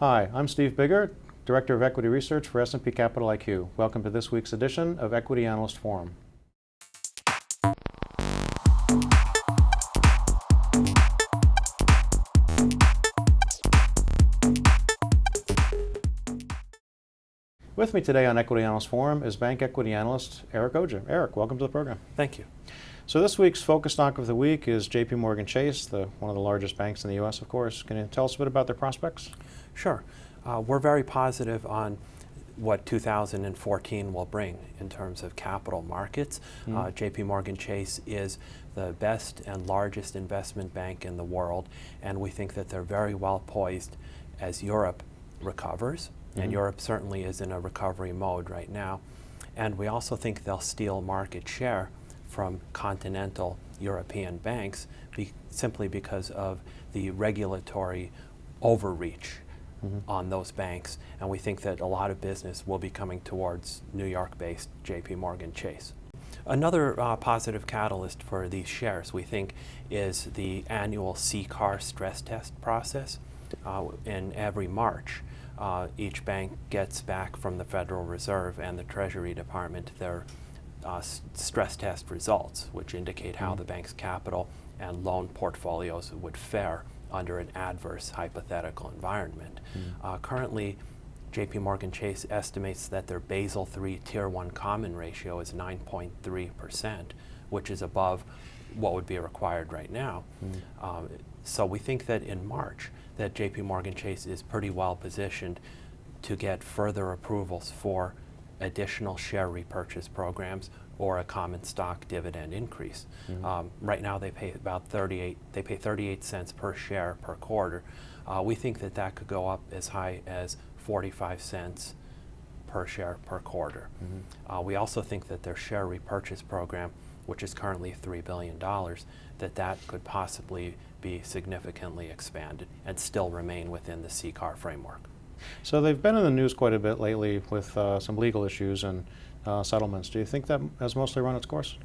Hi, I'm Steve Biggert, Director of Equity Research for S&P Capital IQ. Welcome to this week's edition of Equity Analyst Forum. With me today on Equity Analyst Forum is bank equity analyst Eric Oja. Eric, welcome to the program. Thank you. So this week's focus stock of the week is JP Chase, one of the largest banks in the U.S., of course. Can you tell us a bit about their prospects? Sure. We're very positive on what 2014 will bring in terms of capital markets. JP Chase is the best and largest investment bank in the world, and we think that they're very well poised as Europe recovers, and Europe certainly is in a recovery mode right now. And we also think they'll steal market share from continental European banks simply because of the regulatory overreach on those banks, and we think that a lot of business will be coming towards New York-based JP Chase. Another positive catalyst for these shares, we think, is the annual CCAR stress test process. In every March, each bank gets back from the Federal Reserve and the Treasury Department their stress test results, which indicate how the bank's capital and loan portfolios would fare under an adverse hypothetical environment. Currently, JP Chase estimates that their Basel III Tier 1 common ratio is 9.3%, which is above what would be required right now. So we think that in March, that JP Chase is pretty well positioned to get further approvals for additional share repurchase programs or a common stock dividend increase. Right now they pay about 38 cents per share per quarter. We think that that could go up as high as 45 cents per share per quarter. We also think that their share repurchase program, which is currently $3 billion, that could possibly be significantly expanded and still remain within the CCAR framework. So they've been in the news quite a bit lately with some legal issues and settlements. Do you think that has mostly run its course?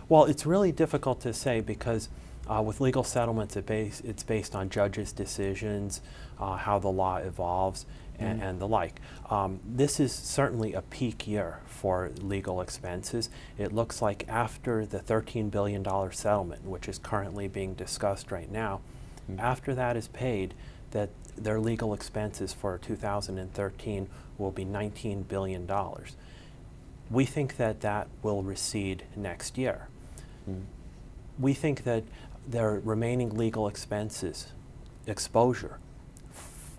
Well, it's really difficult to say because with legal settlements, it's based on judges' decisions, how the law evolves, and the like. This is certainly a peak year for legal expenses. It looks like after the $13 billion settlement, which is currently being discussed right now, after that is paid, that their legal expenses for 2013 will be $19 billion. We think that that will recede next year. We think that their remaining legal expenses exposure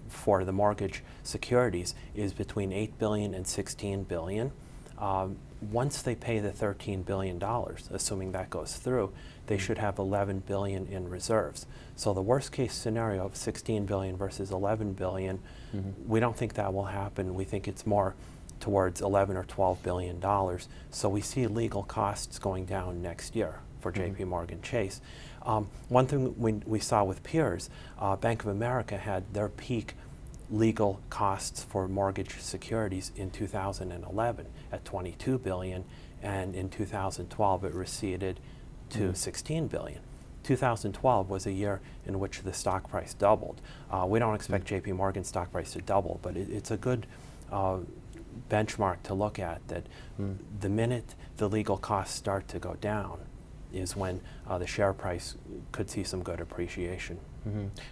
for the mortgage securities is between $8 billion and $16 billion. Once they pay the $13 billion, assuming that goes through, they should have $11 billion in reserves. So the worst case scenario of $16 billion versus $11 billion, we don't think that will happen. We think it's more towards $11 or $12 billion. So we see legal costs going down next year for JP Chase. One thing we saw with peers, Bank of America had their peak legal costs for mortgage securities in 2011 at $22 billion, and in 2012 it receded to $16 billion. 2012 was a year in which the stock price doubled. We don't expect JP Morgan's stock price to double, but it's a good benchmark to look at, that the minute the legal costs start to go down is when the share price could see some good appreciation.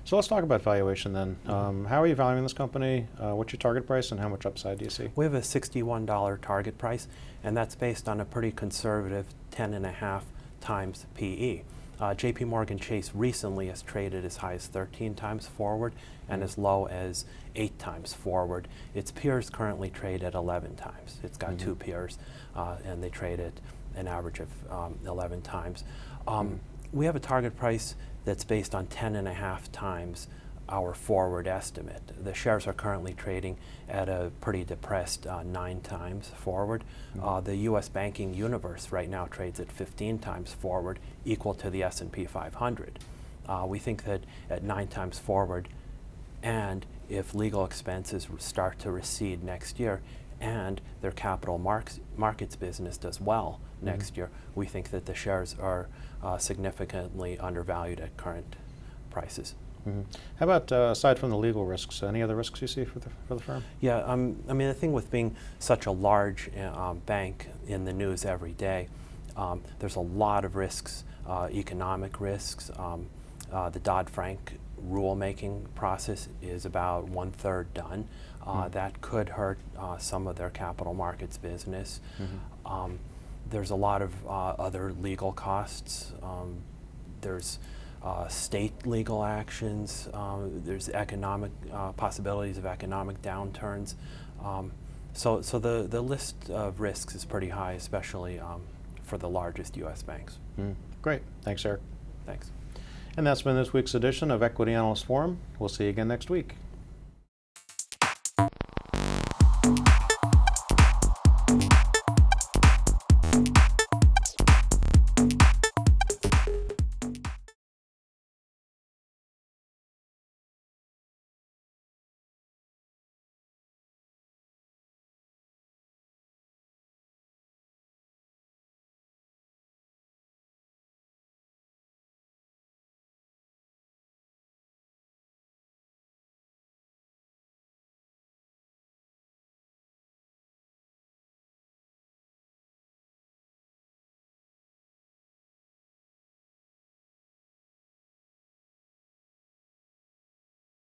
So let's talk about valuation then. How are you valuing this company? What's your target price and how much upside do you see? We have a $61 target price, and that's based on a pretty conservative 10.5 times PE. JP Chase recently has traded as high as 13 times forward and as low as 8 times forward. Its peers currently trade at 11 times. It's got two peers, and they trade at an average of 11 times. We have a target price that's based on 10.5 times our forward estimate. The shares are currently trading at a pretty depressed 9 times forward. The U.S. banking universe right now trades at 15 times forward, equal to the S&P 500. We think that at 9 times forward, and if legal expenses start to recede next year, and their capital markets business does well next year, we think that the shares are significantly undervalued at current prices. Mhm. How about aside from the legal risks, any other risks you see for the firm? Yeah, I mean, the thing with being such a large bank in the news every day, there's a lot of risks, economic risks. The Dodd-Frank rulemaking process is about 1/3 done. That could hurt some of their capital markets business. There's a lot of other legal costs. There's state legal actions. There's economic possibilities of economic downturns. So the list of risks is pretty high, especially for the largest U.S. banks. Great. Thanks, Eric. Thanks. And that's been this week's edition of Equity Analyst Forum. We'll see you again next week.